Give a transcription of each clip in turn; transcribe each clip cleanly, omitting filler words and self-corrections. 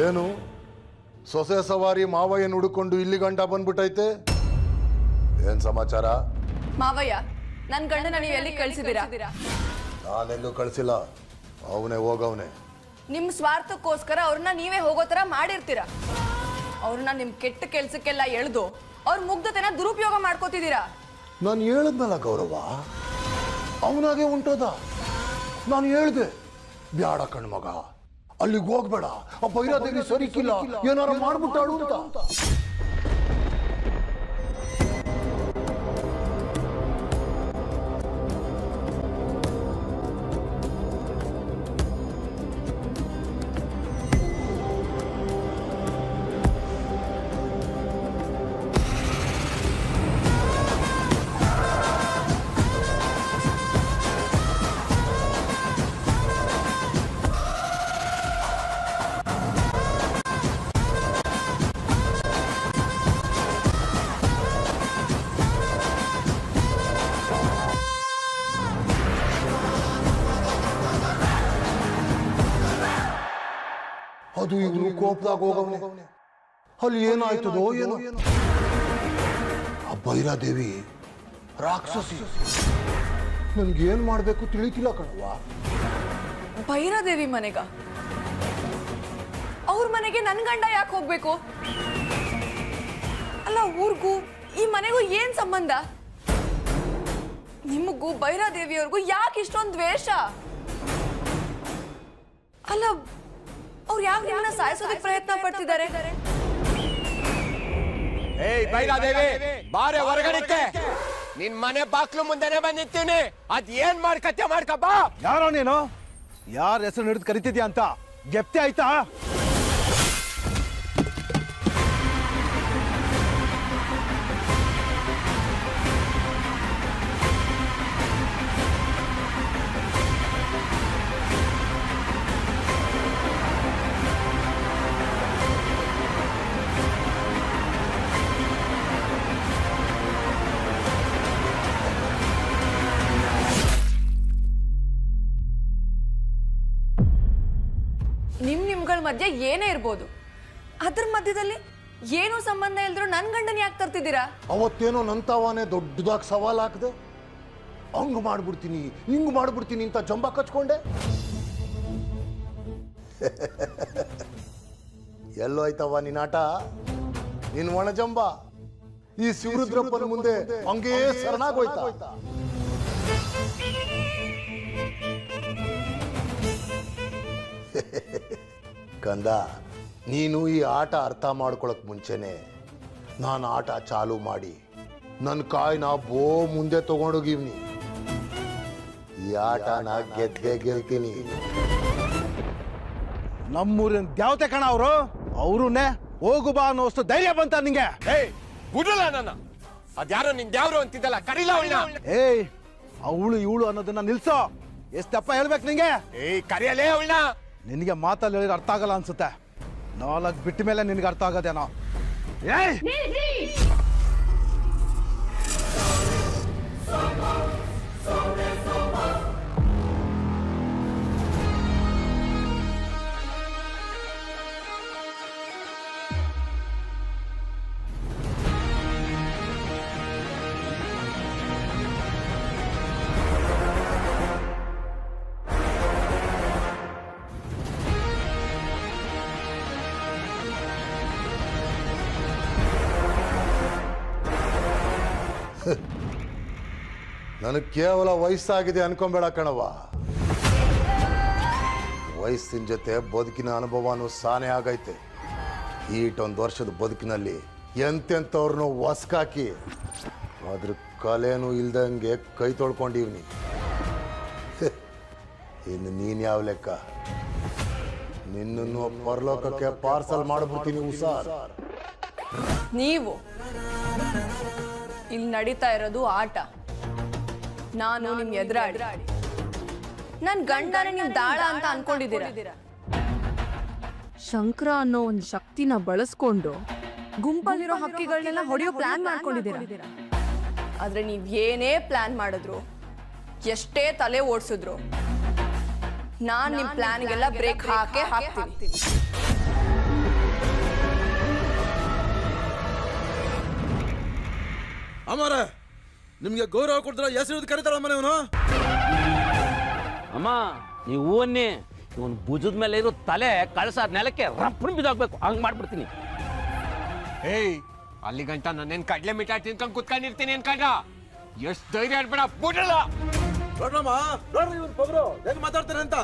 ಏನು ಸೊಸೆ ಸವಾರಿ ಮಾವಯ್ಯನ ಹುಡುಕೊಂಡು ಇಲ್ಲಿ ಗಂಟ ಬಂದ್ಬಿಟ್ಟೈತೆ? ಏನ್ ಸಮಾಚಾರ? ಮಾವಯ್ಯ, ನನ್ನ ಗಂಡನ ನೀವು ಎಲ್ಲಿ ಕಳಿಸಿದ್ದೀರಾ? ನಾನೆಲ್ಲೂ ಕಳಿಸಿಲ್ಲ, ಅವನೇ ಹೋಗವನೆ. ನಿಮ್ಮ ಸ್ವಾರ್ಥಕ್ಕೋಸ್ಕರ ಅವ್ರನ್ನ ನೀವೇ ಹೋಗೋ ಥರ ಮಾಡಿರ್ತೀರಾ. ಅವ್ರನ್ನ ನಿಮ್ಮ ಕೆಟ್ಟ ಕೆಲ್ಸಕ್ಕೆಲ್ಲ ಎಳೆದು ಅವ್ರ ಮುಗ್ಧತೆನ ದುರುಪಯೋಗ ಮಾಡ್ಕೋತಿದ್ದೀರಾ. ನಾನು ಹೇಳಿದ್ನಲ್ಲ ಗೌರವ, ಅವನಾಗೆ ಉಂಟೋದ. ನಾನು ಹೇಳ್ದೆ ಬ್ಯಾಡ ಕಣ್ಮಗ, ಅಲ್ಲಿಗೆ ಹೋಗ್ಬೇಡ, ಆ ಭೈರಾದೇವಿ ಸರಿಕಿಲ್ಲ, ಏನಾರ ಮಾಡ್ಬಿಟ್ಟಾಳು ಅಂತ. ಅದು ಇವನು ಕೋಪದಾಗ ಹೋಗವನೆ. ಅಲ್ಲಿ ಏನಾಯ್ತದೋ ಏನೋ. ಆ ಭೈರಾದೇವಿ ರಾಕ್ಷಸಿ, ನನ್ಗೇನ್ ಮಾಡ್ಬೇಕು ತಿಳಿತಿಲ್ಲ ಕಣವ್ವ. ಭೈರಾದೇವಿ ಮನೆಗ? ಅವ್ರ ಮನೆಗೆ ನನ್ ಗಂಡ ಯಾಕೆ ಹೋಗ್ಬೇಕು? ಅಲ್ಲ, ಊರ್ಗೂ ಈ ಮನೆಗೂ ಏನ್ ಸಂಬಂಧ? ನಿಮಗೂ ಭೈರಾದೇವಿಯವ್ರಿಗೂ ಯಾಕೆ ಇಷ್ಟೊಂದು ದ್ವೇಷ? ಅಲ್ಲ, ಅವ್ರು ಯಾಕೆ ನಿಮ್ಮನ್ನ ಸಾಯಿಸೋದಕ್ಕೆ ಪ್ರಯತ್ನ ಪಡ್ತಿದ್ದಾರೆ? ಏಯ್ ಭೈರಾದೇವಿ, ಬಾರೆ ಹೊರಗಡೆ. ನಿನ್ ಮನೆ ಬಾಕ್ಲು ಮುಂದೆನೆ ಬಂದಿರ್ತೀನಿ, ಅದ್ ಏನ್ ಮಾಡ್ಕತ್ತೆ ಮಾಡ್ಕಪ್ಪ. ಯಾರೋ ನೀನು? ಯಾರ ಹೆಸರು ಹಿಡಿದು ಕರಿತಿದ್ಯಾ ಅಂತ ಗೆಪ್ತಿ ಆಯ್ತಾ? ನಿಮ್ಗಳ ಮಧ್ಯೆ ಏನೇ ಇರ್ಬೋದು, ಅದ್ರ ಮಧ್ಯದಲ್ಲಿ ಏನೋ ಸಂಬಂಧ ಇಲ್ದ್ರು ನನ್ ಗಂಡನ್ ಯಾಕೆ ತರ್ತಿದ್ದೀರಾ? ಅವತ್ತೇನೋ ನಂತವಾನೆ ದೊಡ್ಡದಾಗಿ ಸವಾಲ್ ಹಾಕ್ದೆ. ಹಂಗ್ ಮಾಡ್ಬಿಡ್ತೀನಿ, ಹಿಂಗ್ ಮಾಡ್ಬಿಡ್ತೀನಿ ಅಂತ ಜಂಬ ಕಚ್ಕೊಂಡೆ. ಎಲ್ಲೋ ಆಯ್ತವ ನಿನ್ನಾಟ, ನಿನ್ ಒಣ ಜಂಬ ಈ ಶಿವರುದ್ರಪ್ಪನ ಮುಂದೆ ಹಂಗೇ ಶರಣಾಗೋಯ್ತಾ? ಕಂದ, ನೀನು ಈ ಆಟ ಅರ್ಥ ಮಾಡ್ಕೊಳಕ್ ಮುಂಚೆನೆ ನಾನು ಆಟ ಚಾಲು ಮಾಡಿ ನನ್ನ ಕಾಯಿನ ಮುಂದೆ ತಗೊಂಡೋಗಿವ್ನಿ. ಈ ಆಟನ ಗೆದ್ದೇ ಗೆಲ್ತೀನಿ. ನಮ್ಮೂರಿನ ದ್ಯಾವತೆ ಕಣ ಅವರು. ಅವ್ರನ್ನೇ ಹೋಗು ಬಾ ಅನ್ನೋಷ್ಟು ಧೈರ್ಯ ಬಂತ ನಿಂಗೆ? ಏಯ್ ಬಿಡಲ್ಲ ನನ್ನ, ಅದ್ಯಾರೋ ನಿನ್ ದ್ಯಾವ್ರು ಅಂತಿದ್ದಲ್ಲ, ಕರೀಲ ಅವಳನ್ನ. ಏಯ್, ಅವಳು ಇವಳು ಅನ್ನೋದನ್ನ ನಿಲ್ಸೋ. ಎಷ್ಟಪ್ಪ ಹೇಳ್ಬೇಕು ನಿಂಗೆ? ಏಯ್ ಕರಿಯಲೇ ಅವಳನ್ನ. ನಿನಗೆ ಮಾತಲ್ಲಿ ಹೇಳಿದ್ರೆ ಅರ್ಥ ಆಗಲ್ಲ ಅನ್ಸುತ್ತೆ. ನಾಲ್ಕು ಬಿಟ್ಟ ಮೇಲೆ ನಿನಗೆ ಅರ್ಥ ಆಗೋದೇನೋ. ಏಯ್, ನನಗೆ ಕೇವಲ ವಯಸ್ಸಾಗಿದೆ ಅನ್ಕೊಂಬೇಡ ಕಣವ. ವಯಸ್ಸಿನ ಜೊತೆ ಬದುಕಿನ ಅನುಭವನೂ ಸಾನೆ ಆಗೈತೆ. ಈಟೊಂದು ವರ್ಷದ ಬದುಕಿನಲ್ಲಿ ಎಂತೆಂಥವ್ರನ್ನೂ ಹೊಸ್ಕಾಕಿ ಅದ್ರ ಕಲೆನೂ ಇಲ್ದಂಗೆ ಕೈ ತೊಳ್ಕೊಂಡಿವ್ನಿ. ಇನ್ನು ನೀನ್ ಯಾವ ಲೆಕ್ಕ? ನಿನ್ನನ್ನು ಪರಲೋಕಕ್ಕೆ ಪಾರ್ಸಲ್ ಮಾಡ್ಬಿಡ್ತೀನಿ ಹುಷಾರ್. ನೀವು ಇಲ್ಲಿ ನಡೀತಾ ಇರೋದು ಆಟ. ನಾನು ನಿಮ್ ಎದುರಾಡಿ ನನ್ ಗಂಡನೇ ನಿಮ್ ದಾಳ ಅಂತ ಅನ್ಕೊಂಡಿದ್ದೀರಾ. ಶಂಕರ ಅನ್ನೋ ಒಂದು ಶಕ್ತಿನ ಬಳಸ್ಕೊಂಡು ಗುಂಪಲ್ಲಿರೋ ಹಕ್ಕಿಗಳನ್ನೆಲ್ಲ ಹೊಡೆಯೋ ಪ್ಲಾನ್ ಮಾಡ್ಕೊಂಡಿದ್ದೀರಾ. ಆದ್ರೆ ನೀವ್ ಏನೇ ಪ್ಲಾನ್ ಮಾಡಿದ್ರು, ಎಷ್ಟೇ ತಲೆ ಓಡಿಸಿದ್ರು, ನಾನ್ ನಿಮ್ ಪ್ಲಾನ್ಗೆಲ್ಲ ಬ್ರೇಕ್ ಹಾಕೇ ಹಾಕ್ತೀನಿ. ಅಮ್ಮರ ನಿಮ್ಗೆ ಗೌರವ ಕೊಡ್ತಾರ ಹೆಸರು ಕರೀತಾರ ಅಮ್ಮ ಇವನು. ಅಮ್ಮ ನೀವು ಹೂವನ್ನೇ ಇವನ್ ಭುಜದ ಮೇಲೆ ಇರೋ ತಲೆ ಕಳಸ ನೆಲಕ್ಕೆ ರಪ್ಪನ್ ಬಿದ್ದಾಗ್ಬೇಕು ಹಂಗ್ ಮಾಡ್ಬಿಡ್ತೀನಿ. ಏಯ್ ಅಲ್ಲಿ ಗಂಟ ನಾನೇನ್ ಕಡ್ಲೆ ಮಿಠಾಯಿ ತಿನ್ಕೊಂಡ್ ಕುತ್ಕೊಂಡಿರ್ತೀನಿ ಅನ್ಕೊಂಡ ಎಷ್ಟ್ ಧೈರ್ಯ ಆಡ್ಬೇಡ ಬಿಡಲ್ಲ. ನೋಡ್ರಮ್ಮ ನೋಡ್ರಿ ಇವ್ರು ಪೊಗರು ಹೆಂಗ್ ಮಾತಾಡ್ತಾರೆ ಅಂತ.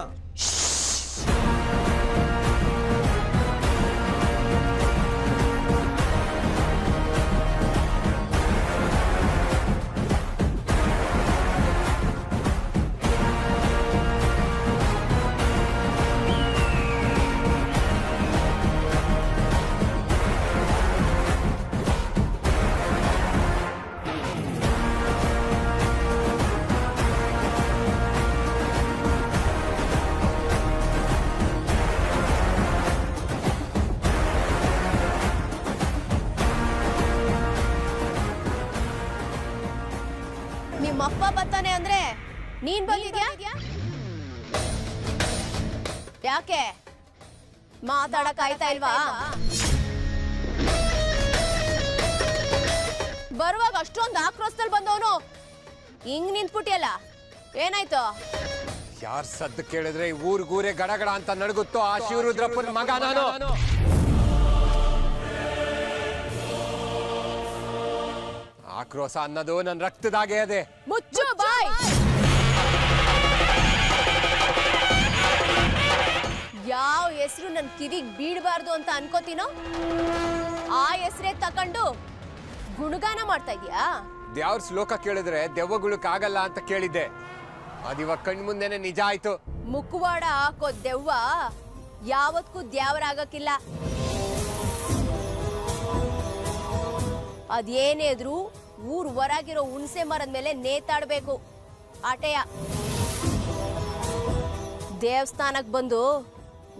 ನಿಮ್ಮಪ್ಪ ಬರ್ತಾನೆ ಅಂದ್ರೆ ನೀನ್ ಬಂದಿದ್ಯಾ? ಯಾಕೆ ಮಾತಾಡಕ್ ಆಯ್ತಾ ಇಲ್ವಾ? ಬರುವಾಗ ಅಷ್ಟೊಂದು ಆಕ್ರೋಶದಲ್ಲಿ ಬಂದವನು ಹಿಂಗ್ ನಿಂತ್ಬಿಟ್ಟಿಯಲ್ಲ, ಏನಾಯ್ತು? ಯಾರ್ ಸದ್ದು ಕೇಳಿದ್ರೆ ಊರ್ಗೂರೇ ಗಡಗಡ ಅಂತ ನಡಗುತ್ತೋ ಆ ಶಿವರುದ್ರಪ್ಪನ ಮಗ ನಾನು. ಆಕ್ರೋಶ ಅನ್ನೋದು ನನ್ನ ರಕ್ತದಾಗೆ ಅದೇ. ಮುಚ್ಚು ಬಾಯ್. ಯಾವ ಹೆಸರು ನನ್ ಕಿವಿಗ್ ಬೀಳಬಾರ್ದು ಅಂತ ಅನ್ಕೋತೀನೋ ಆ ಹೆಸರೇ ತಕೊಂಡು ಗುಣಗಾನ ಮಾಡ್ತಾ ಇದೀಯಾ? ದೇವ್ರ ಶ್ಲೋಕ ಕೇಳಿದ್ರೆ ದೆವ್ವಗುಳಕ್ ಅಂತ ಕೇಳಿದ್ದೆ, ಅದಿವಾಗ ಕಣ್ ಮುಂದೆನೆ ನಿಜ ಆಯ್ತು. ಮುಖವಾಡ ಹಾಕೋ ದೆವ್ವ ಯಾವತ್ಗೂ ದ್ಯಾವರಾಗಕ್ಕಿಲ್ಲ. ಅದೇನೇ ಇದ್ರು ಊರ್ ಹೊರಗಿರೋ ಹುಣಸೆ ಮರದ ಮೇಲೆ ನೇತಾಡ್ಬೇಕು. ಆಟೆಯ ದೇವಸ್ಥಾನಕ್ ಬಂದು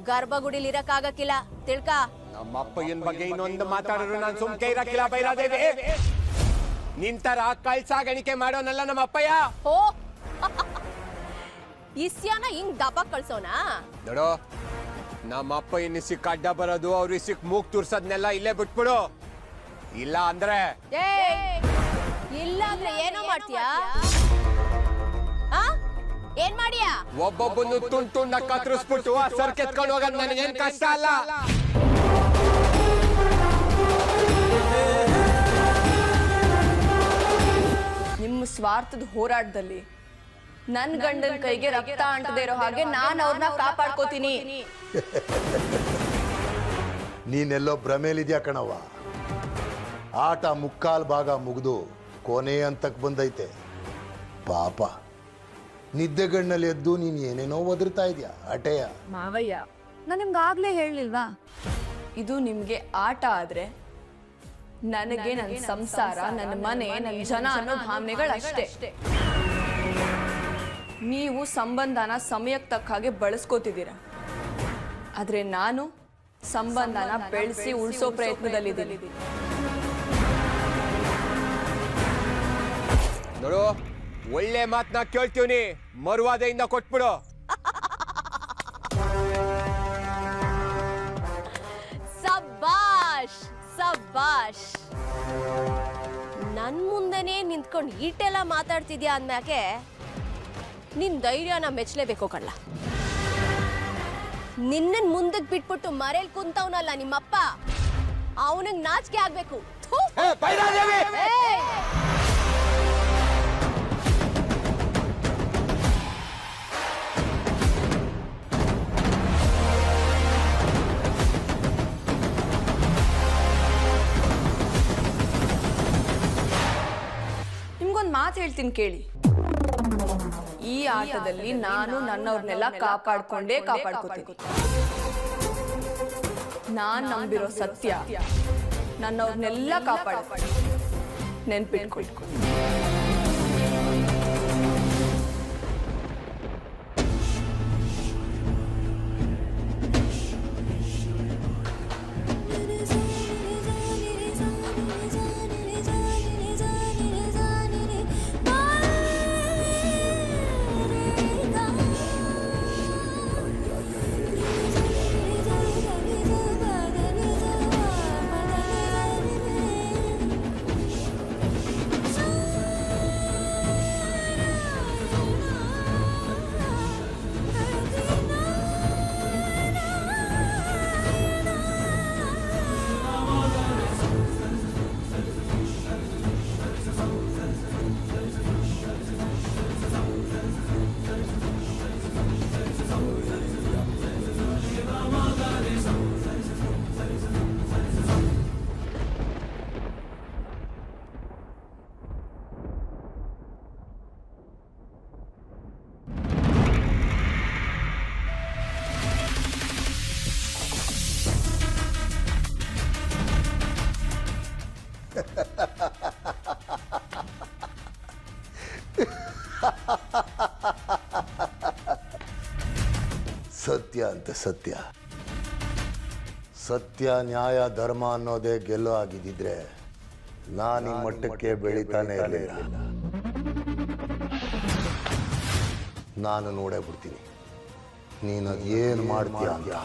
ಗರ್ಭಗುಡಿಲಿ ಇರಕ್ಕಾಗಕ್ಕಿಲ್ಲ, ತಿಳ್ಕ. ನಮ್ಮ ಅಪ್ಪಯ್ಯನ ಬಗ್ಗೆ ಇನ್ನೊಂದು ಮಾತಾಡಿದ್ರು ನಾನು ಸುಮ್ಕೆ ಇರಕ್ಕಿಲ್ಲ ಬೈರಾದೇವಿ. ನಿಂತರ ಕಳ್ಸಾಗಣಿಕೆ ಮಾಡೋನಲ್ಲ ನಮ್ಮ ಅಪ್ಪಯ್ಯ. ಓ ಇಸ್ಯಾನ ಹಿಂಗ್ ದಬ ಕಳ್ಸೋನಾ? ನೋಡೋ ನಮ್ಮ ಅಪ್ಪಯ್ಯನ ಸಿಕ್ಕ ಅಡ್ಡ ಬರೋದು ಅವ್ರಿಗೆ ಸಿಕ್ ಮೂಗ್ ತುರ್ಸದ್ನೆಲ್ಲ ಇಲ್ಲೇ ಬಿಟ್ಬಿಡು. ಇಲ್ಲ ಅಂದ್ರೆ ಇಲ್ಲ ಅಂದ್ರೆ ಏನೋ ಮಾಡ್ತೀಯಾ? ಏನ್ ಮಾಡಿಯಾ? ಒಬ್ಬೊಬ್ಬನು ತುಂಡ್ ತುಂಡ ಕತ್ತರಿಸ್ಬಿಟ್ಟು ಆ ಸರ್ಕ್ ಎತ್ಕೊಂಡು ಹೋಗೋದು ನನಗೇನ್ ಕಷ್ಟ ಅಲ್ಲ. ನಿಮ್ಮ ಸ್ವಾರ್ಥದ ಹೋರಾಟದಲ್ಲಿ ನನ್ ಗಂಡನ ಕೈಗೆ ರಕ್ತ ಅಂಟದೇ ಇರೋ ಹಾಗೆ ನಾನ್ ಅವ್ರನ್ನ ಕಾಪಾಡ್ಕೋತೀನಿ. ನೀನೆಲ್ಲೋ ಭ್ರಮೇಲಿದ್ಯಾ ಕಣವ್ವ. ಆಟ ಮುಕ್ಕಾಲ್ ಭಾಗ ಮುಗಿದು ಕೊನೆ ಹಂತಕ್ಕೆ ಬಂದೈತೆ. ಪಾಪ ನಿದ್ದೆಗಣ್ಣಲ್ಲಿ ಎದ್ದು ನೀನು ಏನೇನೋ ಒದರ್ತಾ ಇದೆಯಾ ಅಟೆಯ. ಮಾವಯ್ಯ, ನಾನು ನಿಮ್ಗೆ ಆಗ್ಲೇ ಹೇಳಿಲ್ವಾ, ಇದು ನಿಮ್ಗೆ ಆಟ ಆದ್ರೆ ನನಗೆ ನನ್ನ ಸಂಸಾರ, ನನ್ನ ಮನೆ, ನನ್ನ ಜನ ಅನ್ನೋ ಭಾವನೆಗಳಷ್ಟೇ. ನೀವು ಸಂಬಂಧನ ಸಮಯಕ್ಕೆ ತಕ್ಕ ಹಾಗೆ ಬಳಸ್ಕೋತಿದ್ದೀರ, ಆದ್ರೆ ನಾನು ಸಂಬಂಧನ ಬೆಳೆಸಿ ಉಳಿಸೋ ಪ್ರಯತ್ನದಲ್ಲಿದ್ದೀನಿ. ನೋಡು ಒಳ್ಳೆ ಮಾತನ್ನ ಕೇಳ್ತೀವಿ, ಮರುವಾದೆಯಿಂದ ಕೊಟ್ಬಿಡು. ಸಬ್ಬಾಷ್ ಸಬ್ಬಾಷ್. ನನ್ ಮುಂದೆನೇ ನಿಂತ್ಕೊಂಡು ಈಟೆಲ್ಲ ಮಾತಾಡ್ತಿದ್ಯಾ ಅಂದ್ಮ್ಯಾಕೆ ನಿನ್ ಧೈರ್ಯನ ಮೆಚ್ಚಲೇಬೇಕು ಕಳ್ಳ. ನಿನ್ನ ಮುಂದಕ್ಕೆ ಬಿಟ್ಬಿಟ್ಟು ಮರೇಲಿ ಕುಂತವನಲ್ಲ ನಿಮ್ಮಪ್ಪ, ಅವನಿಗೆ ನಾಚಿಕೆ ಆಗ್ಬೇಕು. ಥು. ಏಯ್! ನಿಮ್ಗೊಂದು ಮಾತು ಹೇಳ್ತೀನಿ ಕೇಳಿ. ಈ ಆಟದಲ್ಲಿ ನಾನು ನನ್ನವ್ರನ್ನೆಲ್ಲ ಕಾಪಾಡ್ಕೋತೀನಿ. ನಾನ್ ನಂಬಿರೋ ಸತ್ಯ ನನ್ನವ್ರನ್ನೆಲ್ಲ ಕಾಪಾಡುತ್ತೆ, ನೆನ್ಪಿಟ್ಕೊಳ್ಳಿ. ಸತ್ಯ ಅಂತೆ ಸತ್ಯ. ಸತ್ಯ ನ್ಯಾಯ ಧರ್ಮ ಅನ್ನೋದೇ ಗೆಲ್ಲೋ ಆಗಿದ್ದಿದ್ರೆ ನಾನು ಈ ಮಟ್ಟಕ್ಕೆ ಬೆಳಿತಾನೆ ಇರಲಿಲ್ಲ. ನಾನು ನೋಡೇ ಬಿಡ್ತೀನಿ ನೀನು ಏನು ಮಾಡ್ತೀಯ ಅಂತ.